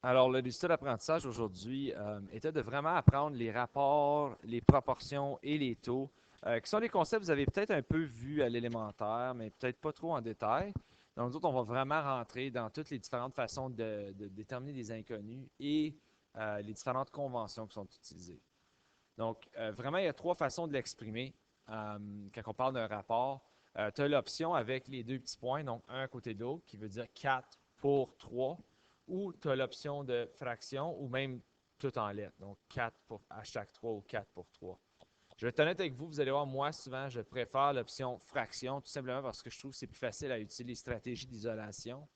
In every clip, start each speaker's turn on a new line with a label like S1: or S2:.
S1: Alors, le résultat d'apprentissage aujourd'hui était de vraiment apprendre les rapports, les proportions et les taux, qui sont des concepts que vous avez peut-être un peu vus à l'élémentaire, mais peut-être pas trop en détail. Donc, nous autres, on va vraiment rentrer dans toutes les différentes façons de déterminer des inconnus et les différentes conventions qui sont utilisées. Donc, vraiment, il y a trois façons de l'exprimer quand on parle d'un rapport. Tu as l'option avec les deux petits points, donc un à côté de l'autre, qui veut dire 4 pour 3, ou tu as l'option de fraction, ou même tout en lettres, donc 4 pour, à chaque 3 ou 4 pour 3. Je vais être honnête avec vous, vous allez voir, moi, souvent, je préfère l'option fraction, tout simplement parce que je trouve que c'est plus facile à utiliser les stratégies d'isolation.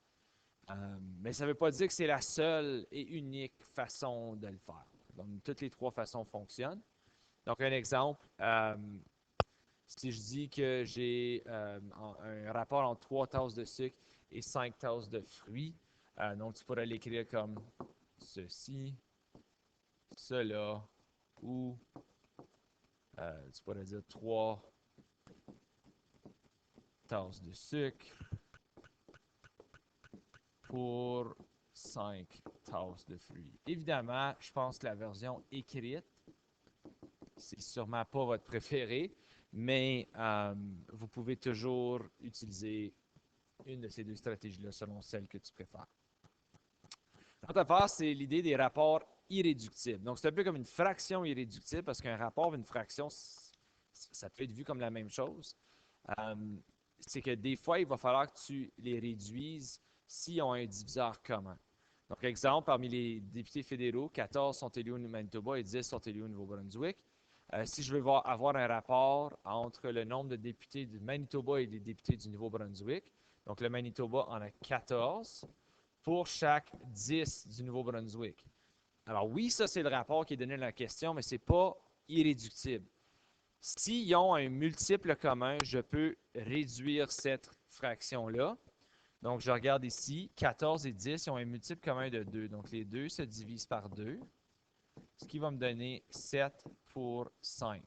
S1: Mais ça ne veut pas dire que c'est la seule et unique façon de le faire. Donc, toutes les trois façons fonctionnent. Donc, un exemple, si je dis que j'ai un rapport entre 3 tasses de sucre et 5 tasses de fruits, donc tu pourrais l'écrire comme ceci, cela, ou tu pourrais dire 3 tasses de sucre pour 5 tasses de fruits. Évidemment, je pense que la version écrite, c'est sûrement pas votre préférée, mais vous pouvez toujours utiliser une de ces deux stratégies-là selon celle que tu préfères. L'autre affaire, c'est l'idée des rapports irréductibles. Donc, c'est un peu comme une fraction irréductible parce qu'un rapport et une fraction, ça peut être vu comme la même chose. Euh, c'est que des fois, il va falloir que tu les réduises s'ils ont un diviseur commun. Donc, exemple, parmi les députés fédéraux, 14 sont élus au Manitoba et 10 sont élus au Nouveau-Brunswick. Si je veux avoir un rapport entre le nombre de députés du Manitoba et des députés du Nouveau-Brunswick, donc le Manitoba en a 14 pour chaque 10 du Nouveau-Brunswick. Alors oui, ça c'est le rapport qui est donné dans la question, mais ce n'est pas irréductible. S'ils ont un multiple commun, je peux réduire cette fraction-là. Donc, je regarde ici, 14 et 10, ils ont un multiple commun de 2. Donc, les 2 se divisent par 2, ce qui va me donner 7 pour 5.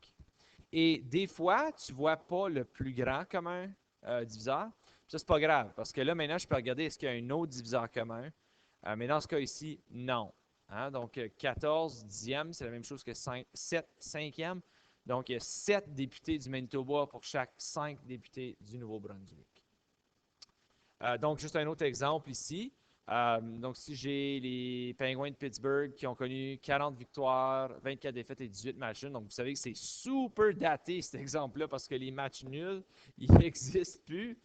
S1: Et des fois, tu ne vois pas le plus grand commun diviseur. Ça, c'est pas grave, parce que là, maintenant, je peux regarder est-ce qu'il y a un autre diviseur commun. Mais dans ce cas ici, non. Hein? Donc, 14 dixièmes, c'est la même chose que 7 cinquièmes. Donc, il y a 7 députés du Manitoba pour chaque 5 députés du Nouveau-Brunswick. Donc, juste un autre exemple ici. Donc, si j'ai les Penguins de Pittsburgh qui ont connu 40 victoires, 24 défaites et 18 matchs nuls, donc vous savez que c'est super daté cet exemple-là parce que les matchs nuls, ils n'existent plus.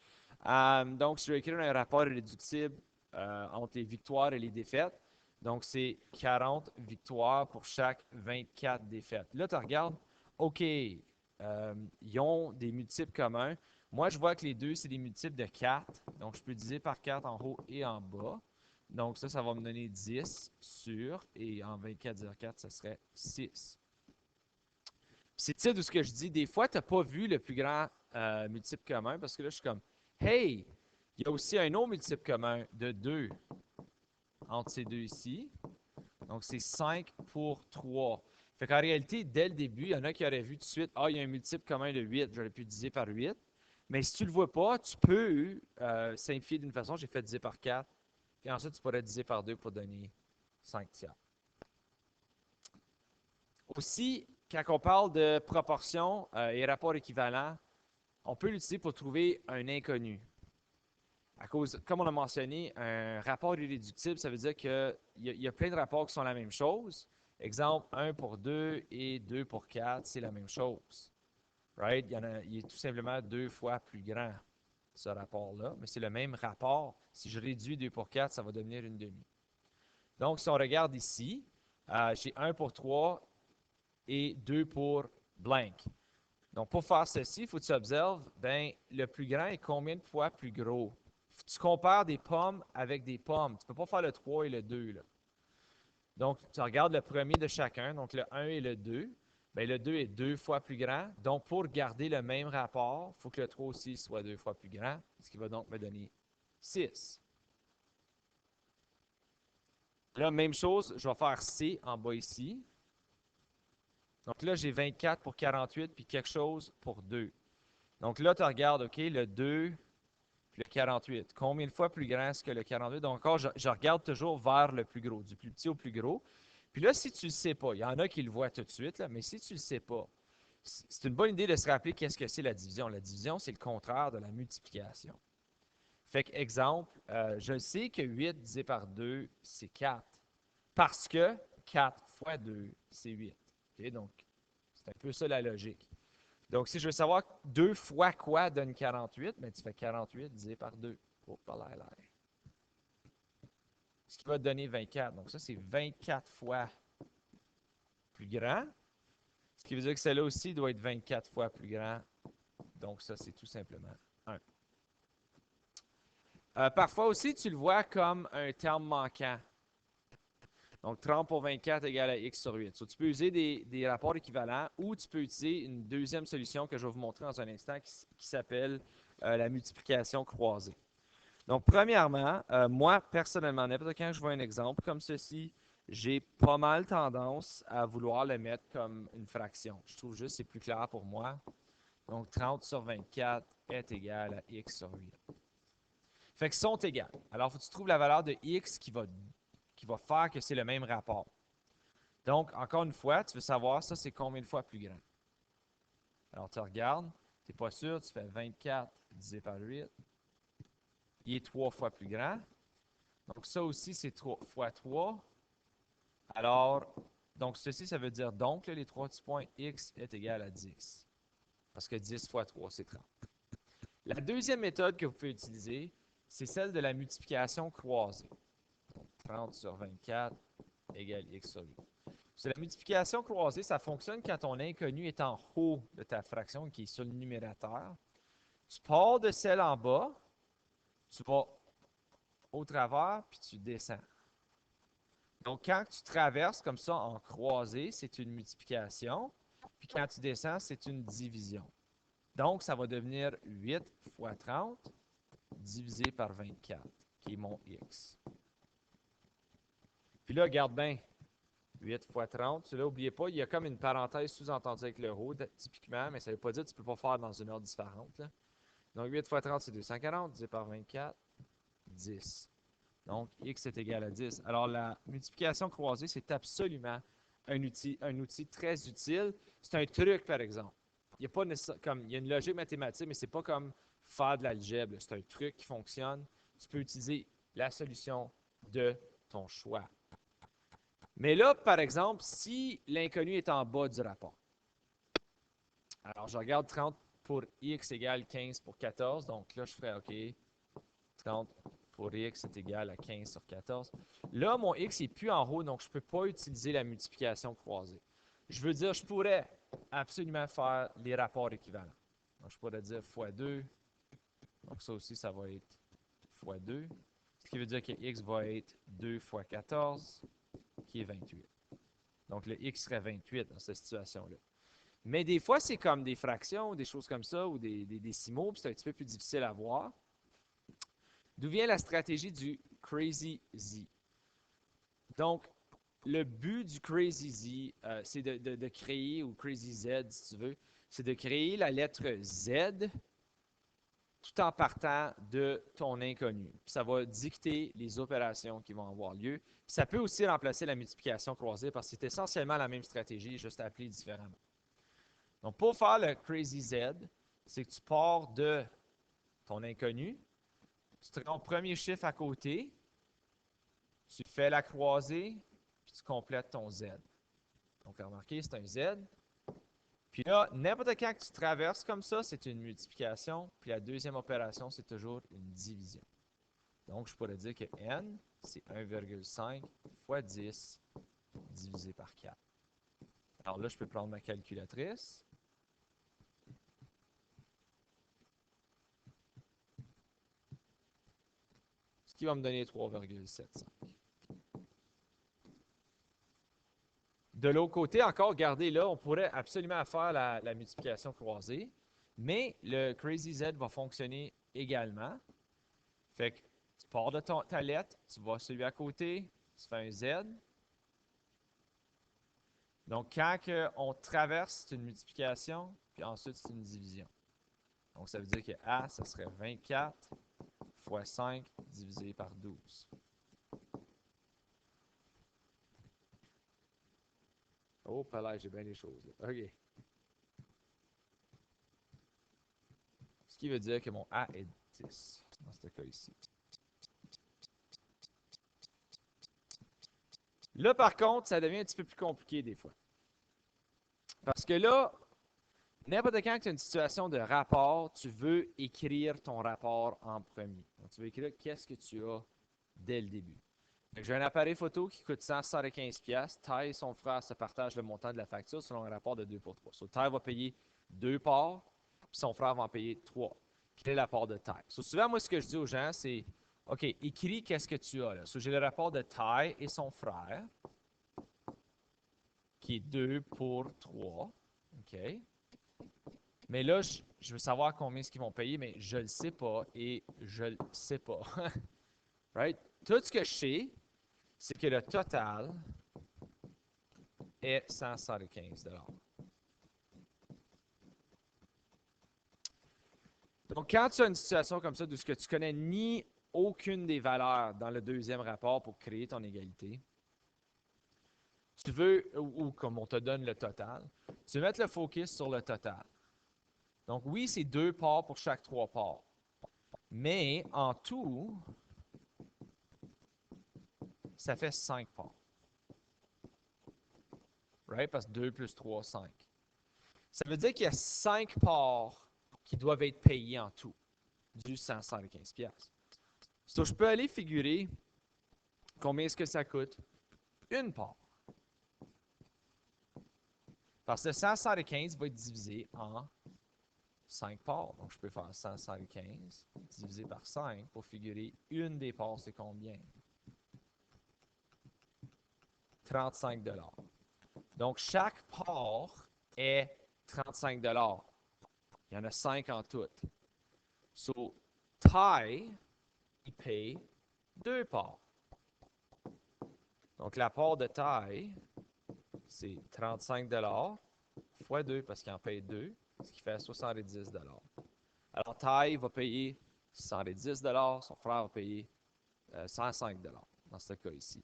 S1: Donc, je vais écrire un rapport irréductible entre les victoires et les défaites. Donc, c'est 40 victoires pour chaque 24 défaites. Là, tu regardes, OK, ils ont des multiples communs. Moi, je vois que les deux, c'est des multiples de 4. Donc, je peux diviser par 4 en haut et en bas. Donc, ça va me donner 10 sur, et en 24 dire 4, ça serait 6. C'est ça de ce que je dis. Des fois, tu n'as pas vu le plus grand multiple commun parce que là, je suis comme, hey, il y a aussi un autre multiple commun de 2 entre ces deux ici. Donc, c'est 5 pour 3. Fait qu'en réalité, dès le début, il y en a qui auraient vu tout de suite, ah, il y a un multiple commun de 8, j'aurais pu diviser par 8. Mais si tu ne le vois pas, tu peux simplifier d'une façon, j'ai fait diviser par 4, puis ensuite tu pourrais diviser par 2 pour donner 5 tiers. Aussi, quand on parle de proportion et rapport équivalent, on peut l'utiliser pour trouver un inconnu. À cause, comme on a mentionné, un rapport irréductible, ça veut dire qu'il y a plein de rapports qui sont la même chose. Exemple, 1 pour 2 et 2 pour 4, c'est la même chose. Right? Il est tout simplement 2 fois plus grand, ce rapport-là, mais c'est le même rapport. Si je réduis 2 pour 4, ça va devenir une demi. Donc, si on regarde ici, j'ai 1 pour 3 et 2 pour blank. Donc, pour faire ceci, il faut que tu observes, ben, le plus grand est combien de fois plus gros? Tu compares des pommes avec des pommes. Tu ne peux pas faire le 3 et le 2. Là. Donc, tu regardes le premier de chacun, donc le 1 et le 2. Bien, le 2 est 2 fois plus grand. Donc, pour garder le même rapport, il faut que le 3 aussi soit 2 fois plus grand, ce qui va donc me donner 6. Là, même chose, je vais faire C en bas ici. Donc là, j'ai 24 pour 48, puis quelque chose pour 2. Donc là, tu regardes, OK, le 2, Puis le 48, combien de fois plus grand est-ce que le 48? Donc encore, je regarde toujours vers le plus gros, du plus petit au plus gros. Puis là, si tu ne le sais pas, il y en a qui le voient tout de suite, là, mais si tu ne le sais pas, c'est une bonne idée de se rappeler qu'est-ce que c'est la division. La division, c'est le contraire de la multiplication. Fait que, exemple, je sais que 8 divisé par 2, c'est 4. Parce que 4 fois 2, c'est 8. Okay? Donc, c'est un peu ça la logique. Donc, si je veux savoir 2 fois quoi donne 48, bien, tu fais 48 divisé par 2. Oh, par là. Ce qui va te donner 24. Donc, ça, c'est 24 fois plus grand. Ce qui veut dire que celle-là aussi doit être 24 fois plus grand. Donc, ça, c'est tout simplement 1. Parfois aussi, tu le vois comme un terme manquant. Donc, 30 pour 24 égale à x sur 8. So, tu peux user des rapports équivalents ou tu peux utiliser une deuxième solution que je vais vous montrer dans un instant qui s'appelle la multiplication croisée. Donc, premièrement, moi, personnellement, n'importe quand je vois un exemple comme ceci, j'ai pas mal tendance à vouloir le mettre comme une fraction. Je trouve juste que c'est plus clair pour moi. Donc, 30 sur 24 est égal à x sur 8. Fait qu'ils sont égales. Alors, il faut que tu trouves la valeur de x qui va faire que c'est le même rapport. Donc, encore une fois, tu veux savoir ça, c'est combien de fois plus grand. Alors, tu regardes, tu n'es pas sûr, tu fais 24 divisé par 8. Il est 3 fois plus grand. Donc, ça aussi, c'est 3 fois 3. Alors, donc, ceci, ça veut dire donc, là, les trois petits points, x est égal à 10. Parce que 10 fois 3, c'est 30. La deuxième méthode que vous pouvez utiliser, c'est celle de la multiplication croisée. Donc, 30 sur 24 égale x sur 8. C'est la multiplication croisée, ça fonctionne quand ton inconnu est en haut de ta fraction, qui est sur le numérateur. Tu pars de celle en bas, tu vas au travers, puis tu descends. Donc, quand tu traverses comme ça en croisée, c'est une multiplication. Puis quand tu descends, c'est une division. Donc, ça va devenir 8 fois 30 divisé par 24, qui est mon x. Puis là, regarde bien, 8 fois 30, celui-là, n'oubliez pas, il y a comme une parenthèse sous-entendue avec le rho, typiquement, mais ça ne veut pas dire que tu ne peux pas faire dans une ordre différente. Là. Donc, 8 fois 30, c'est 240, divisé par 24, 10. Donc, x est égal à 10. Alors, la multiplication croisée, c'est absolument un outil très utile. C'est un truc, par exemple. Il y a pas comme, il y a une logique mathématique, mais ce n'est pas comme faire de l'algèbre. C'est un truc qui fonctionne. Tu peux utiliser la solution de ton choix. Mais là, par exemple, si l'inconnu est en bas du rapport, alors je regarde 30 pour x égale 15 pour 14. Donc là, je ferais OK. 30 pour x est égal à 15 sur 14. Là, mon x n'est plus en haut, donc je ne peux pas utiliser la multiplication croisée. Je veux dire, je pourrais absolument faire les rapports équivalents. Donc, je pourrais dire fois 2. Donc, ça aussi, ça va être fois 2. Ce qui veut dire que x va être 2 fois 14, qui est 28. Donc, le x serait 28 dans cette situation-là. Mais des fois, c'est comme des fractions, des choses comme ça, ou des décimaux, puis c'est un petit peu plus difficile à voir. D'où vient la stratégie du Crazy Z? Donc, le but du Crazy Z, c'est de créer, ou Crazy Z si tu veux, c'est de créer la lettre Z tout en partant de ton inconnu. Puis ça va dicter les opérations qui vont avoir lieu. Puis ça peut aussi remplacer la multiplication croisée parce que c'est essentiellement la même stratégie, juste appelée différemment. Donc, pour faire le Crazy Z, c'est que tu pars de ton inconnu, tu te rends au premier chiffre à côté, tu fais la croisée, puis tu complètes ton Z. Donc, remarquez, c'est un Z. Puis là, n'importe quand que tu traverses comme ça, c'est une multiplication. Puis la deuxième opération, c'est toujours une division. Donc, je pourrais dire que n, c'est 1,5 fois 10 divisé par 4. Alors là, je peux prendre ma calculatrice. Ce qui va me donner 3,75. De l'autre côté, encore, regardez là, on pourrait absolument faire la multiplication croisée, mais le Crazy Z va fonctionner également. Fait que tu pars de ta lettre, tu vas celui à côté, tu fais un Z. Donc, quand on traverse, c'est une multiplication, puis ensuite, c'est une division. Donc, ça veut dire que A, ça serait 24 fois 5 divisé par 12. Oh, pas là, j'ai bien les choses. Là. OK. Ce qui veut dire que mon A est 10 dans ce cas ici. Là, par contre, ça devient un petit peu plus compliqué des fois. Parce que là, n'importe quand tu as une situation de rapport, tu veux écrire ton rapport en premier. Donc, tu veux écrire qu'est-ce que tu as dès le début. J'ai un appareil photo qui coûte 175$. Ty et son frère se partagent le montant de la facture selon un rapport de 2 pour 3. So, Ty va payer 2 parts, puis son frère va en payer 3. Quel est l'apport de Ty? So, souvent, moi, ce que je dis aux gens, c'est OK, écris qu'est-ce que tu as là. So, j'ai le rapport de Ty et son frère, qui est 2 pour 3. OK? Mais là, je veux savoir combien est-ce qu'ils vont payer, mais je ne le sais pas et je ne le sais pas. Right? Tout ce que je sais, c'est que le total est 175$. Donc, quand tu as une situation comme ça, où tu ne connais ni aucune des valeurs dans le deuxième rapport pour créer ton égalité, tu veux, ou comme on te donne le total, tu veux mettre le focus sur le total. Donc, oui, c'est 2 parts pour chaque 3 parts. Mais en tout, ça fait 5 parts. Right? Parce que 2 plus 3, 5. Ça veut dire qu'il y a 5 parts qui doivent être payées en tout, du 175$. Donc, je peux aller figurer combien est-ce que ça coûte une part. Parce que 175 va être divisé en 5 parts. Donc, je peux faire 175 divisé par 5 pour figurer une des parts, c'est combien? 35$. Donc, chaque part est 35$. Il y en a 5 en tout. So, Ty, il paye 2 parts. Donc, la part de Ty, c'est 35$ fois 2 parce qu'il en paye 2, ce qui fait 70$. Alors, Ty va payer 110$, son frère va payer 105$ dans ce cas ici.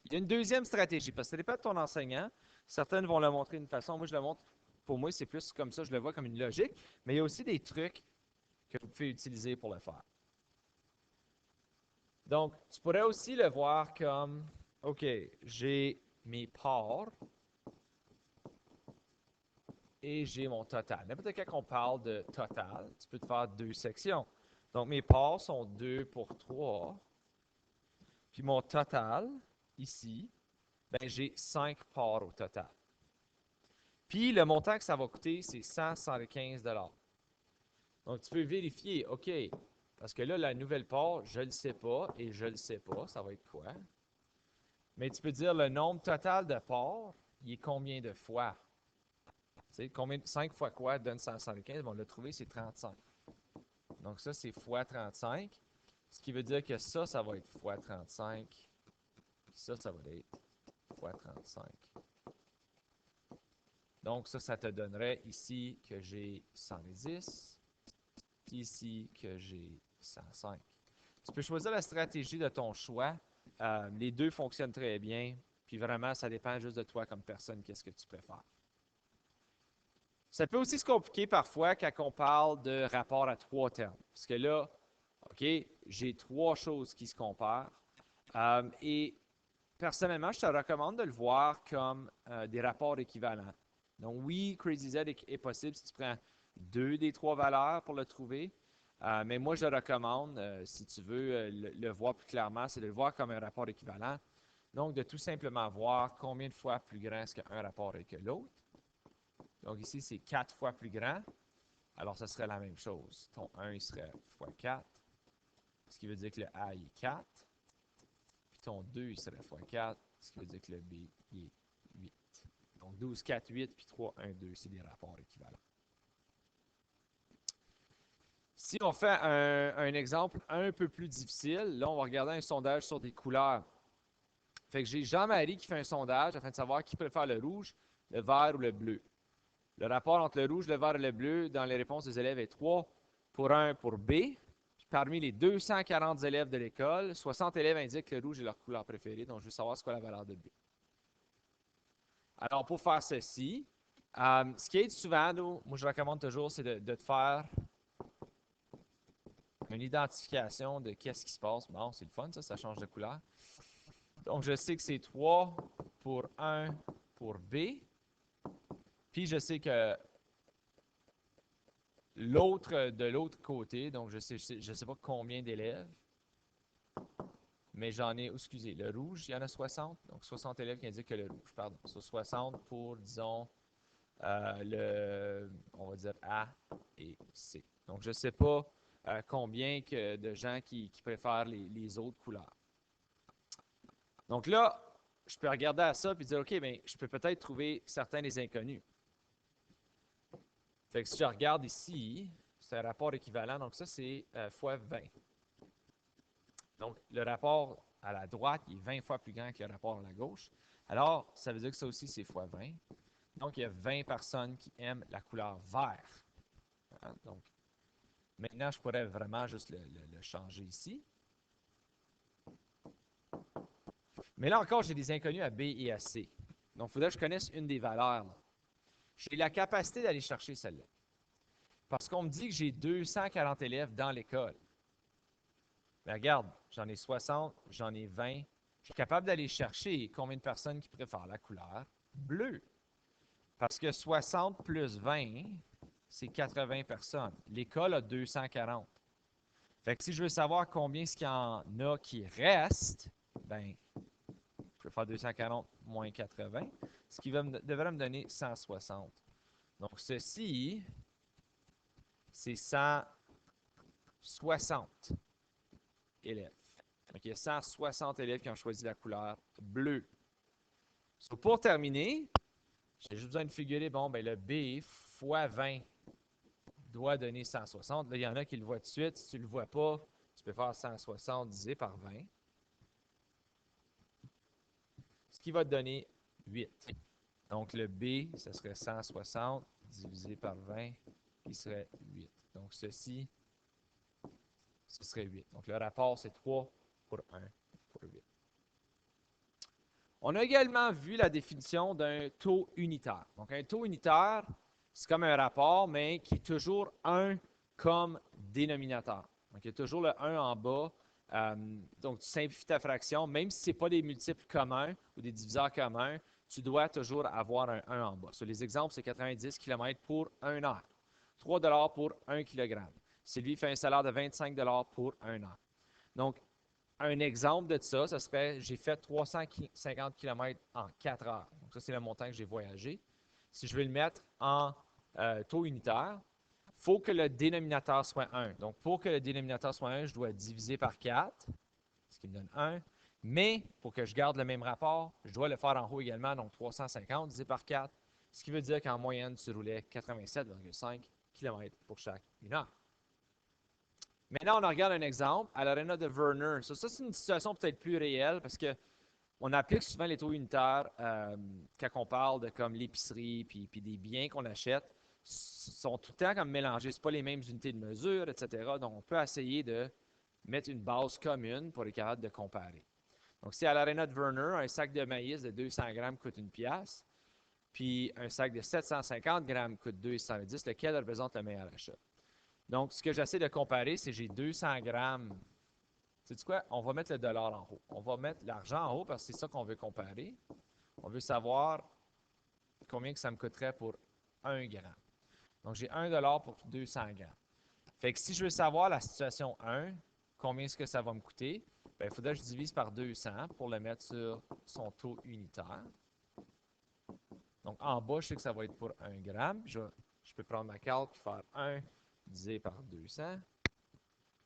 S1: Il y a une deuxième stratégie, parce que ça dépend de ton enseignant. Certaines vont le montrer d'une façon. Moi, je le montre, pour moi, c'est plus comme ça, je le vois comme une logique. Mais il y a aussi des trucs que vous pouvez utiliser pour le faire. Donc, tu pourrais aussi le voir comme, OK, j'ai mes parts et j'ai mon total. N'importe quand on parle de total, tu peux te faire deux sections. Donc, mes parts sont 2 pour 3. Puis mon total, ici, ben, j'ai 5 parts au total. Puis le montant que ça va coûter, c'est 175$. Donc, tu peux vérifier, OK, parce que là, la nouvelle part, je ne le sais pas et je ne le sais pas, ça va être quoi? Mais tu peux dire le nombre total de parts, il est combien de fois? Tu sais, 5 fois quoi donne 175? On l'a trouvé, c'est 35. Donc ça, c'est fois 35. Ce qui veut dire que ça va être fois 35. Ça va être fois 35. Donc ça te donnerait ici que j'ai 110. Puis ici que j'ai 105. Tu peux choisir la stratégie de ton choix. Les deux fonctionnent très bien. Puis vraiment, ça dépend juste de toi comme personne, qu'est-ce que tu préfères. Ça peut aussi se compliquer parfois quand on parle de rapport à 3 termes. Parce que là, OK, j'ai 3 choses qui se comparent. Et personnellement, je te recommande de le voir comme des rapports équivalents. Donc oui, Crazy Z est possible si tu prends 2 des 3 valeurs pour le trouver. Mais moi, je recommande, si tu veux le voir plus clairement, c'est de le voir comme un rapport équivalent. Donc, de tout simplement voir combien de fois plus grand est-ce qu'un rapport est que l'autre. Donc ici, c'est 4 fois plus grand. Alors, ce serait la même chose. Ton 1, il serait fois 4, ce qui veut dire que le A, il est 4. Puis ton 2, il serait fois 4, ce qui veut dire que le B, il est 8. Donc 12, 4, 8, puis 3, 1, 2, c'est des rapports équivalents. Si on fait un exemple un peu plus difficile, là, on va regarder un sondage sur des couleurs. Fait que j'ai Jean-Marie qui fait un sondage afin de savoir qui préfère le rouge, le vert ou le bleu. Le rapport entre le rouge, le vert et le bleu dans les réponses des élèves est 3 pour 1 pour B, puis parmi les 240 élèves de l'école, 60 élèves indiquent que le rouge est leur couleur préférée. Donc, je veux savoir ce qu'est la valeur de B. Alors, pour faire ceci, ce qui est souvent, moi, je recommande toujours, c'est de te faire une identification de qu'est-ce qui se passe. Bon, c'est le fun, ça change de couleur. Donc, je sais que c'est 3 pour 1 pour B. Puis, je sais que de l'autre côté, donc je sais pas combien d'élèves, mais j'en ai, excusez, le rouge, il y en a 60, donc 60 élèves qui indiquent que le rouge, pardon. Sur 60 pour, disons, on va dire A et C. Donc, je ne sais pas combien de gens qui préfèrent les autres couleurs. Donc là, je peux regarder à ça et dire, OK, bien, je peux peut-être trouver certains des inconnus. Fait que si je regarde ici, c'est un rapport équivalent, donc ça, c'est fois 20. Donc, le rapport à la droite il est 20 fois plus grand que le rapport à la gauche. Alors, ça veut dire que ça aussi, c'est fois 20. Donc, il y a 20 personnes qui aiment la couleur vert. Donc, maintenant, je pourrais vraiment juste le changer ici. Mais là encore, j'ai des inconnus à B et à C. Donc, il faudrait que je connaisse une des valeurs. J'ai la capacité d'aller chercher celle-là. Parce qu'on me dit que j'ai 240 élèves dans l'école. Mais regarde, j'en ai 60, j'en ai 20. Je suis capable d'aller chercher combien de personnes qui préfèrent la couleur bleue. Parce que 60 plus 20, c'est 80 personnes. L'école a 240. Fait que si je veux savoir combien est-ce qu'il y en a qui restent, ben, je vais faire 240 moins 80, ce qui devrait me donner 160. Donc, ceci, c'est 160 élèves. Donc, il y a 160 élèves qui ont choisi la couleur bleue. So, pour terminer, j'ai juste besoin de figurer, bon, ben, le B fois 20 doit donner 160. Là, il y en a qui le voient tout de suite. Si tu ne le vois pas, tu peux faire 160 divisé par 20. Ce qui va te donner 8. Donc, le B, ce serait 160 divisé par 20, qui serait 8. Donc, ceci, ce serait 8. Donc, le rapport, c'est 3 pour 1 pour 8. On a également vu la définition d'un taux unitaire. Donc, un taux unitaire, c'est comme un rapport, mais qui est toujours 1 comme dénominateur. Donc, il y a toujours le 1 en bas. Donc, tu simplifies ta fraction. Même si ce n'est pas des multiples communs ou des diviseurs communs, tu dois toujours avoir un 1 en bas. Sur les exemples, c'est 90 km pour 1 heure. 3 $ pour 1 kg. Sylvie fait un salaire de 25 $ pour 1 heure. Donc, un exemple de ça, ce serait, j'ai fait 350 km en 4 heures. Donc, ça, c'est le montant que j'ai voyagé. Si je veux le mettre en taux unitaire, il faut que le dénominateur soit 1. Donc, pour que le dénominateur soit 1, je dois diviser par 4, ce qui me donne 1. Mais, pour que je garde le même rapport, je dois le faire en haut également, donc 350 divisé par 4, ce qui veut dire qu'en moyenne, tu roulais 87,5 km pour chaque 1 heure. Maintenant, on regarde un exemple à l'Arena de Werner. Ça c'est une situation peut-être plus réelle parce qu'on applique souvent les taux unitaires quand on parle de comme l'épicerie puis des biens qu'on achète sont tout le temps comme mélangés. Ce pas les mêmes unités de mesure, etc. Donc, on peut essayer de mettre une base commune pour être capable de comparer. Donc, si à l'Arena de Werner, un sac de maïs de 200 grammes coûte une pièce, puis un sac de 750 grammes coûte 210, lequel représente le meilleur achat? Donc, ce que j'essaie de comparer, c'est j'ai 200 grammes. Sais-tu quoi? On va mettre le dollar en haut. On va mettre l'argent en haut parce que c'est ça qu'on veut comparer. On veut savoir combien que ça me coûterait pour 1 gramme. Donc, j'ai 1 $ pour 200 grammes. Fait que si je veux savoir la situation 1, combien est-ce que ça va me coûter? Bien, il faudrait que je divise par 200 pour le mettre sur son taux unitaire. Donc, en bas, je sais que ça va être pour 1 gramme. Je peux prendre ma calque et faire 1 divisé par 200.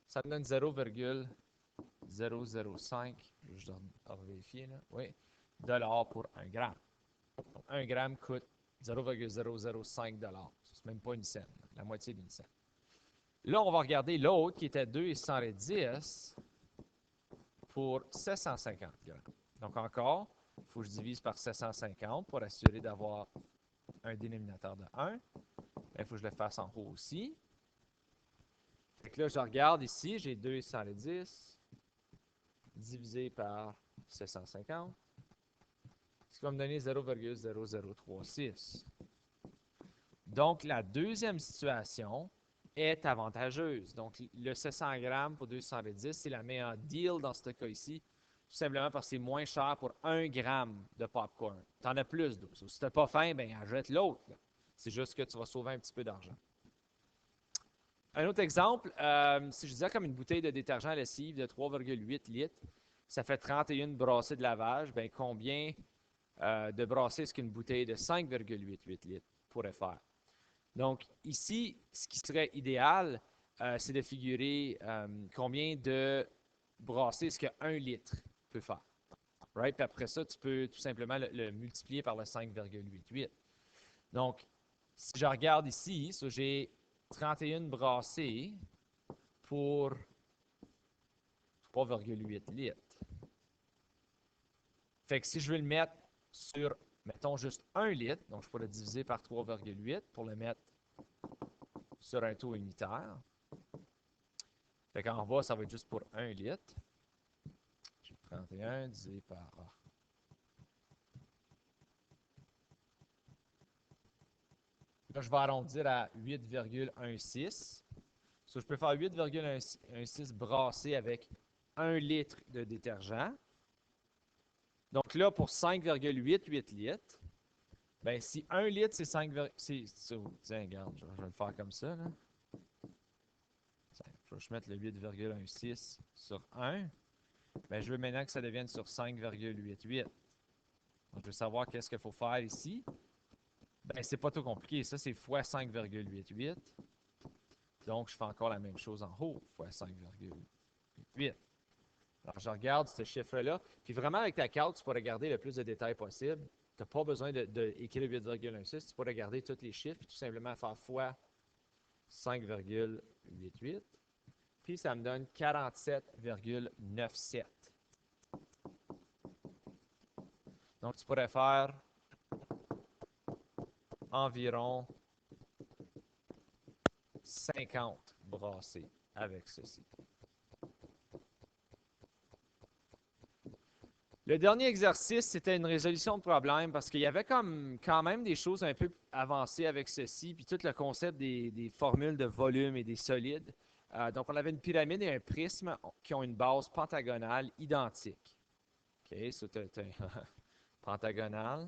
S1: Ça me donne 0,005, je dois vérifier là, oui, dollars pour 1 gramme. Donc, 1 gramme coûte 0,005 $. C'est même pas une scène, la moitié d'une scène. Là, on va regarder l'autre qui était 210 pour 750 grammes. Donc encore, il faut que je divise par 750 pour assurer d'avoir un dénominateur de 1. Il faut que je le fasse en haut aussi. Fait que là, je regarde ici, j'ai 210 divisé par 750, ce qui va me donner 0,0036. Donc, la deuxième situation est avantageuse. Donc, le 700 grammes pour 210, c'est la meilleure deal dans ce cas ici, tout simplement parce que c'est moins cher pour 1 gramme de popcorn. Tu en as plus d'eau. Si tu n'as pas faim, ben achète l'autre. C'est juste que tu vas sauver un petit peu d'argent. Un autre exemple, si je disais comme une bouteille de détergent à lessive de 3,8 litres, ça fait 31 brassées de lavage, ben combien de brassées est-ce qu'une bouteille de 5,88 litres pourrait faire? Donc, ici, ce qui serait idéal, c'est de figurer combien de brassées est-ce qu'un litre peut faire. Right? Puis après ça, tu peux tout simplement le multiplier par le 5,88. Donc, si je regarde ici, j'ai 31 brassées pour 3,8 litres. Fait que si je veux le mettre sur, mettons, juste 1 litre, donc je pourrais diviser par 3,8 pour le mettre sur un taux unitaire. Fait qu'en bas, ça va être juste pour 1 litre. J'ai 31 divisé par... Là, je vais arrondir à 8,16. So, je peux faire 8,16 brassé avec 1 litre de détergent. Donc là, pour 5,88 litres, ben si 1 litre, c'est 5, tiens, regarde, je vais le faire comme ça. Là. Je vais mettre le 8,16 sur 1. Ben, je veux maintenant que ça devienne sur 5,88. Donc, je veux savoir qu'est-ce qu'il faut faire ici. Ben, c'est pas trop compliqué. Ça, c'est fois 5,88. Donc, je fais encore la même chose en haut, fois 5,88. Alors, je regarde ce chiffre-là. Puis vraiment, avec ta carte, tu peux regarder le plus de détails possible. Tu n'as pas besoin d'écrire 8,16. Tu peux regarder tous les chiffres et tout simplement faire fois 5,88. Puis, ça me donne 47,97. Donc, tu pourrais faire environ 50 brassées avec ceci. Le dernier exercice, c'était une résolution de problème parce qu'il y avait comme quand même des choses un peu avancées avec ceci, puis tout le concept des formules de volume et des solides. Donc, on avait une pyramide et un prisme qui ont une base pentagonale identique. OK, c'est pentagonale.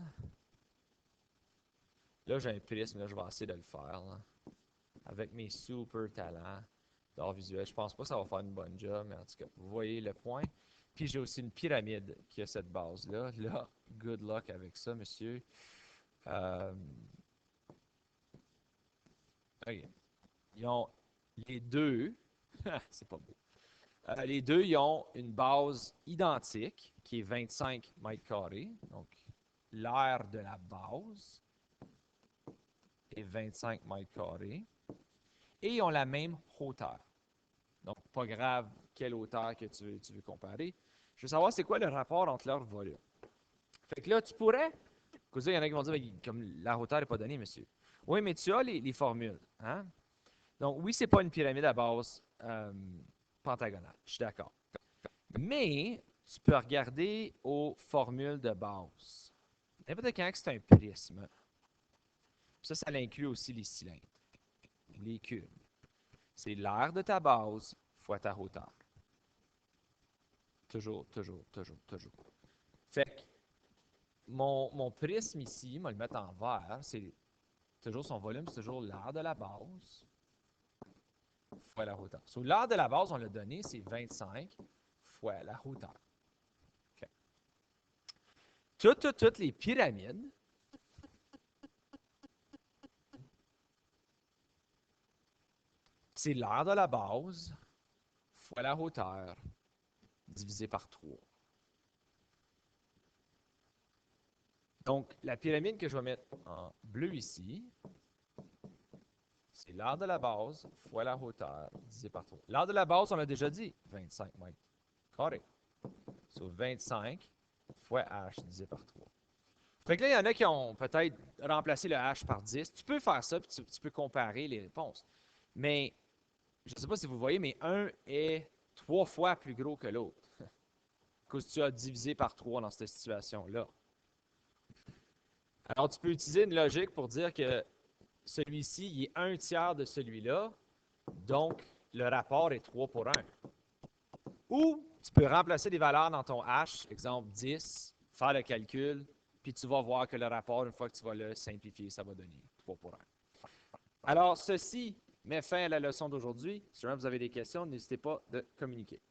S1: Là, j'ai un prisme, là, je vais essayer de le faire. Là, avec mes super talents d'art visuel. Je pense pas que ça va faire une bonne job, mais en tout cas, vous voyez le point. Puis j'ai aussi une pyramide qui a cette base-là. Là, good luck avec ça, monsieur. OK. Ils ont les deux, c'est pas beau. Les deux, ils ont une base identique qui est 25 mètres carrés. Donc, l'aire de la base est 25 mètres carrés. Et ils ont la même hauteur. Donc, pas grave quelle hauteur que tu veux comparer. Je veux savoir c'est quoi le rapport entre leur volume. Fait que là, tu pourrais. Il y en a qui vont dire, ben, comme la hauteur n'est pas donnée, monsieur. Oui, mais tu as les formules. Hein? Donc, oui, ce n'est pas une pyramide à base pentagonale. Je suis d'accord. Mais, tu peux regarder aux formules de base. N'importe quand que c'est un prisme. Ça inclut aussi les cylindres, les cubes. C'est l'aire de ta base fois ta hauteur. Toujours. Fait que mon prisme ici, je vais le mettre en vert, c'est toujours son volume, c'est toujours l'aire de la base fois la hauteur. So, l'aire de la base, on l'a donné, c'est 25 fois la hauteur. Okay. Toutes les pyramides, c'est l'aire de la base fois la hauteur divisé par 3. Donc, la pyramide que je vais mettre en bleu ici, c'est l'aire de la base fois la hauteur divisé par 3. L'aire de la base, on l'a déjà dit, 25 mètres carrés. So, 25 fois h divisé par 3. Fait que là, il y en a qui ont peut-être remplacé le h par 10. Tu peux faire ça, puis tu peux comparer les réponses. Mais je ne sais pas si vous voyez, mais 1 est 3 fois plus gros que l'autre. Parce que tu as divisé par 3 dans cette situation-là. Alors, tu peux utiliser une logique pour dire que celui-ci, il est 1 tiers de celui-là, donc le rapport est 3 pour 1. Ou tu peux remplacer des valeurs dans ton H, exemple 10, faire le calcul, puis tu vas voir que le rapport, une fois que tu vas le simplifier, ça va donner 3 pour 1. Alors, ceci met fin à la leçon d'aujourd'hui. Si jamais vous avez des questions, n'hésitez pas de communiquer.